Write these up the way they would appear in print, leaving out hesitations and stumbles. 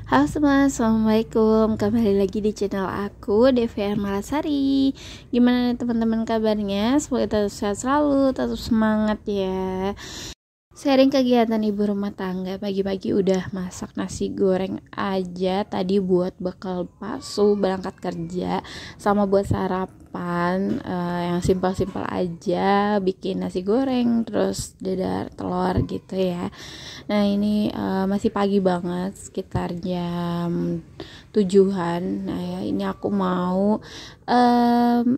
Halo semua, assalamualaikum. Kembali lagi di channel aku, DVR Malasari. Gimana nih teman-teman kabarnya? Semoga tetap sehat selalu, tetap semangat ya. Sharing kegiatan ibu rumah tangga. Pagi-pagi udah masak nasi goreng aja tadi buat bekal Pasu berangkat kerja, sama buat sarapan yang simpel-simpel aja, bikin nasi goreng terus dadar telur gitu ya. Nah ini masih pagi banget, sekitar jam 7-an. Nah ya, ini aku mau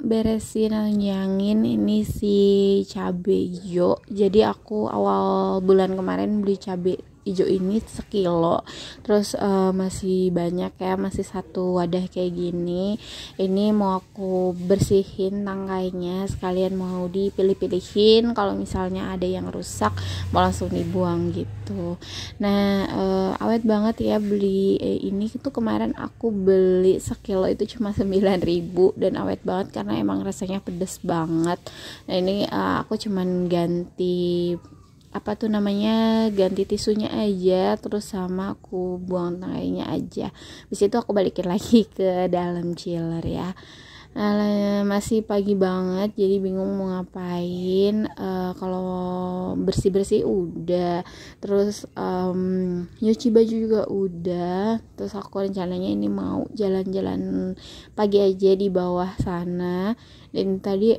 beresin nyangin ini si cabe hijau. Jadi aku awal bulan kemarin beli cabe hijau ini sekilo, terus masih banyak ya, masih satu wadah kayak gini. Ini mau aku bersihin tangkainya, sekalian mau dipilih-pilihin kalau misalnya ada yang rusak mau langsung dibuang gitu. Nah awet banget ya beli ini tuh, kemarin aku beli sekilo itu cuma 9.000 dan awet banget karena emang rasanya pedes banget. Nah ini aku cuman ganti ganti tisunya aja, terus sama aku buang tangkainya aja. Habis itu aku balikin lagi ke dalam chiller ya. Nah, masih pagi banget jadi bingung mau ngapain. Kalau bersih-bersih udah, terus nyuci baju juga udah, terus aku rencananya ini mau jalan-jalan pagi aja di bawah sana. Dan tadi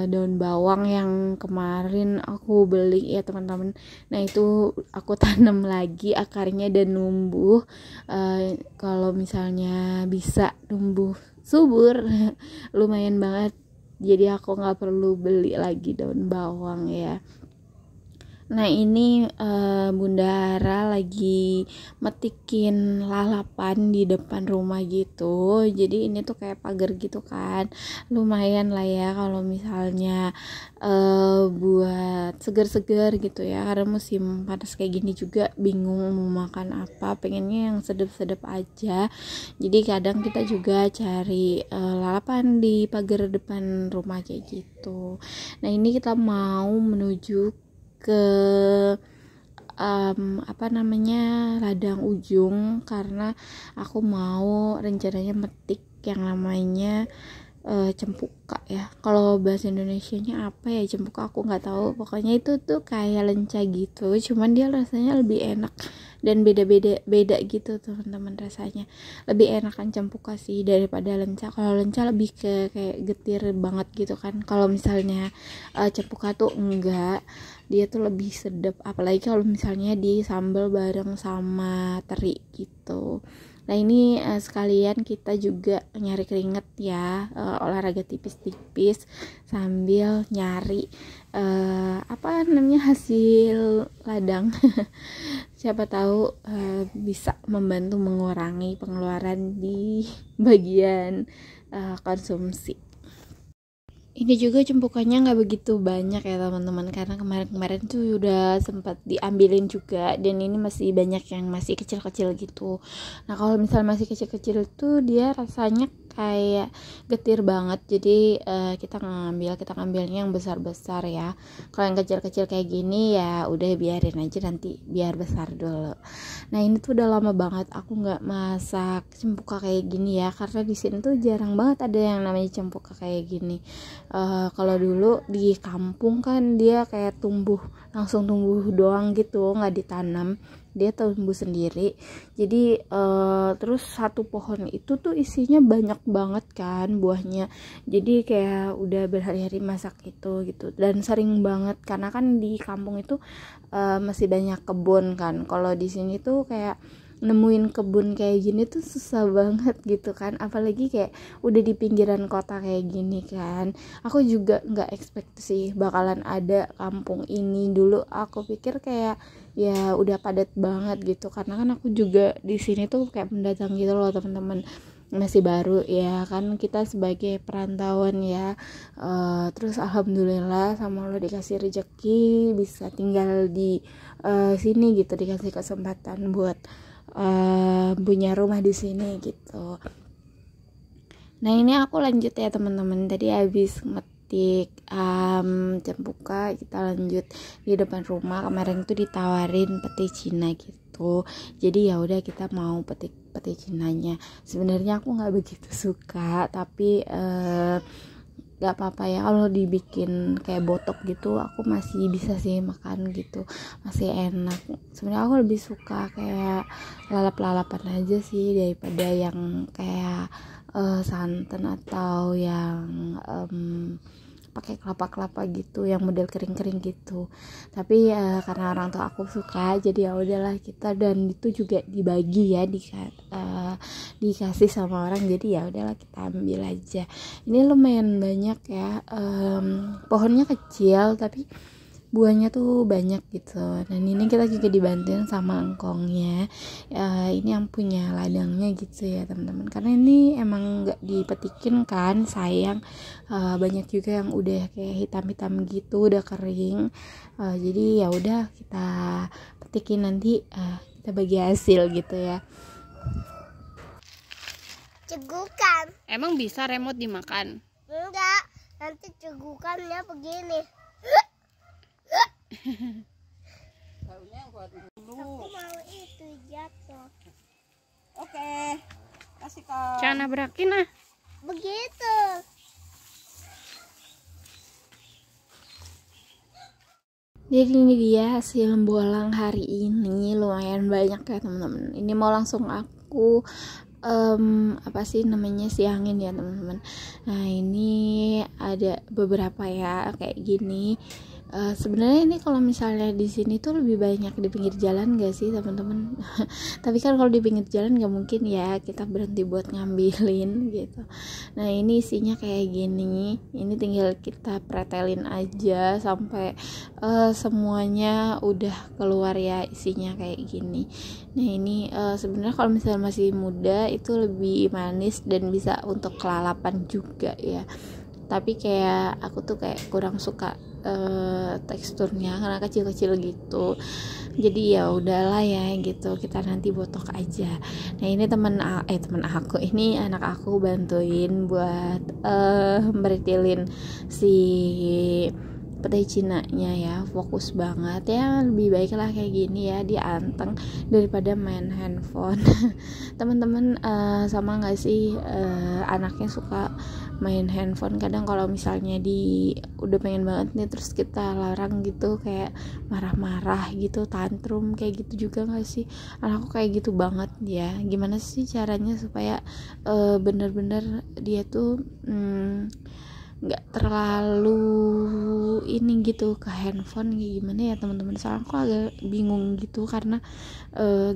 daun bawang yang kemarin aku beli ya teman-teman, nah itu aku tanam lagi akarnya dan numbuh. Kalau misalnya bisa numbuh subur lumayan banget, jadi aku nggak perlu beli lagi daun bawang ya. Nah ini Bunda Hara lagi metikin lalapan di depan rumah gitu. Jadi ini tuh kayak pagar gitu kan, lumayan lah ya kalau misalnya buat segar-segar gitu ya, karena musim panas kayak gini juga bingung mau makan apa, pengennya yang sedap-sedap aja. Jadi kadang kita juga cari lalapan di pagar depan rumah kayak gitu. Nah ini kita mau menuju ke ladang ujung, karena aku mau rencananya metik yang namanya cempuka ya. Kalau bahasa Indonesianya apa ya cempuka, aku nggak tahu. Pokoknya itu tuh kayak lenca gitu, cuman dia rasanya lebih enak dan beda gitu teman-teman, rasanya lebih enakan cempuka sih daripada lenca. Kalau lenca lebih ke kayak getir banget gitu kan, kalau misalnya cempuka tuh enggak, dia tuh lebih sedap, apalagi kalau misalnya di sambal bareng sama teri gitu. Nah ini sekalian kita juga nyari keringet ya, olahraga tipis-tipis sambil nyari hasil ladang. Siapa tahu bisa membantu mengurangi pengeluaran di bagian konsumsi. Ini juga cempukannya nggak begitu banyak ya teman-teman, karena kemarin tuh udah sempat diambilin juga, dan ini masih banyak yang masih kecil-kecil gitu. Nah kalau misalnya masih kecil-kecil tuh dia rasanya kayak getir banget, jadi kita ngambilnya yang besar-besar ya. Kalau yang kecil-kecil kayak gini ya udah biarin aja, nanti biar besar dulu. Nah ini tuh udah lama banget aku nggak masak cempuka kayak gini ya, karena di sini tuh jarang banget ada yang namanya cempuka kayak gini. Kalau dulu di kampung kan dia kayak langsung tumbuh doang gitu, nggak ditanam, dia tumbuh sendiri. Jadi terus satu pohon itu tuh isinya banyak banget kan buahnya, jadi kayak udah berhari-hari masak itu gitu, dan sering banget karena kan di kampung itu masih banyak kebun kan. Kalau di sini tuh kayak nemuin kebun kayak gini tuh susah banget gitu kan, apalagi kayak udah di pinggiran kota kayak gini kan. Aku juga nggak expect sih bakalan ada kampung ini. Dulu aku pikir kayak ya udah padat banget gitu, karena kan aku juga di sini tuh kayak pendatang gitu loh teman-teman, masih baru ya kan kita sebagai perantauan ya. Terus alhamdulillah sama Allah dikasih rezeki bisa tinggal di sini gitu, dikasih kesempatan buat punya rumah di sini gitu. Nah ini aku lanjut ya teman-teman, tadi habis petik jam buka kita lanjut di depan rumah. Kemarin tuh ditawarin pete Cina gitu, jadi ya udah kita mau petik pete Cinanya. Sebenarnya aku nggak begitu suka, tapi gak apa-apa ya, kalau dibikin kayak botok gitu aku masih bisa sih makan gitu, masih enak. Sebenarnya aku lebih suka kayak lalap-lalapan aja sih daripada yang kayak santan atau yang pakai kelapa-kelapa gitu, yang model kering-kering gitu. Tapi karena orang tua aku suka, jadi ya udahlah kita, dan itu juga dibagi ya, dikasih sama orang, jadi ya udahlah kita ambil aja. Ini lumayan banyak ya, pohonnya kecil tapi buahnya tuh banyak gitu. Dan ini kita juga dibantuin sama engkongnya, ini yang punya ladangnya gitu ya teman-teman, karena ini emang nggak dipetikin kan, sayang. Banyak juga yang udah kayak hitam-hitam gitu, udah kering. Jadi ya udah kita petikin, nanti kita bagi hasil gitu ya. Cegukan. Emang bisa remote dimakan? Enggak, nanti cegukannya begini. Aku mau itu jatuh. Oke, kasih ke Jangan nabrakin ah. Begitu. Jadi ini dia hasil bolang hari ini, lumayan banyak ya teman-teman. Ini mau langsung aku apa sih namanya, siangin ya teman-teman. Nah ini ada beberapa ya kayak gini. Sebenarnya ini kalau misalnya di sini tuh lebih banyak di pinggir jalan gak sih teman-teman? Tapi kan kalau di pinggir jalan gak mungkin ya kita berhenti buat ngambilin gitu. Nah ini isinya kayak gini, ini tinggal kita pretelin aja sampai semuanya udah keluar ya isinya kayak gini. Nah ini sebenarnya kalau misalnya masih muda itu lebih manis dan bisa untuk kelalapan juga ya. Tapi kayak aku tuh kayak kurang suka teksturnya karena kecil-kecil gitu. Jadi ya udahlah ya gitu, kita nanti botok aja. Nah ini teman aku ini, anak aku bantuin buat meritilin si pete Cinanya ya, fokus banget ya. Lebih baik lah kayak gini ya, dianteng daripada main handphone. Teman-teman sama nggak sih anaknya suka main handphone? Kadang kalau misalnya udah pengen banget nih terus kita larang gitu, kayak marah-marah gitu, tantrum kayak gitu juga nggak sih? Anakku kayak gitu banget ya. Gimana sih caranya supaya bener-bener dia tuh nggak terlalu ini gitu ke handphone, kayak gimana ya teman-teman? Soalnya aku agak bingung gitu karena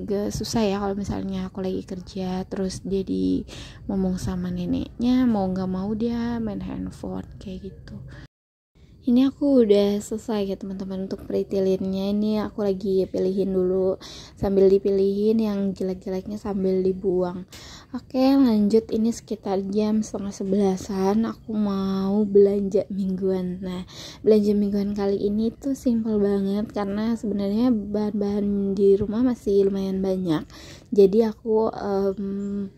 gak susah ya kalau misalnya aku lagi kerja terus jadi ngomong sama neneknya, mau nggak mau dia main handphone kayak gitu. Ini aku udah selesai ya teman-teman untuk pretilinnya. Ini aku lagi pilihin dulu, sambil dipilihin yang jelek-jeleknya sambil dibuang. Oke lanjut, ini sekitar jam 10:30-an aku mau belanja mingguan. Nah belanja mingguan kali ini tuh simple banget karena sebenarnya bahan-bahan di rumah masih lumayan banyak. Jadi aku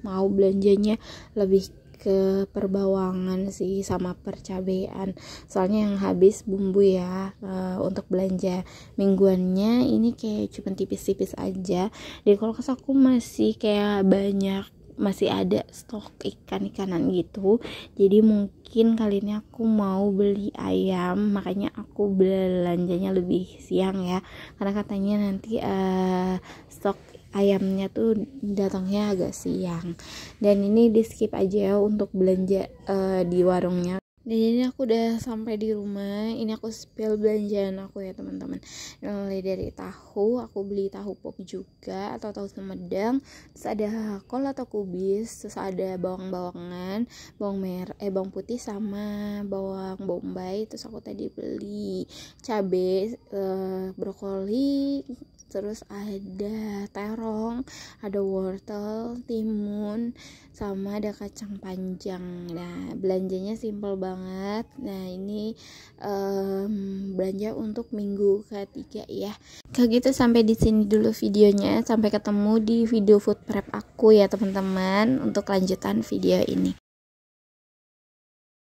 mau belanjanya lebih ke perbawangan sih sama percabean, soalnya yang habis bumbu ya. Untuk belanja mingguannya ini kayak cuma tipis-tipis aja. Di kulkas aku masih kayak banyak, masih ada stok ikan-ikanan gitu, jadi mungkin kali ini aku mau beli ayam, makanya aku belanjanya lebih siang ya, karena katanya nanti stok ayamnya tuh datangnya agak siang. Dan ini di skip aja untuk belanja di warungnya. Dan ini aku udah sampai di rumah. Ini aku spill belanjaan aku ya teman-teman. Mulai dari tahu, aku beli tahu pop juga atau tahu Sumedang. Terus ada kol atau kubis. Terus ada bawang-bawangan, bawang putih sama bawang bombay. Terus aku tadi beli cabai, brokoli. Terus ada terong, ada wortel, timun, sama ada kacang panjang. Nah belanjanya simple banget. Nah ini belanja untuk minggu ketiga ya. Kayak gitu, sampai di sini dulu videonya. Sampai ketemu di video food prep aku ya teman-teman untuk lanjutan video ini.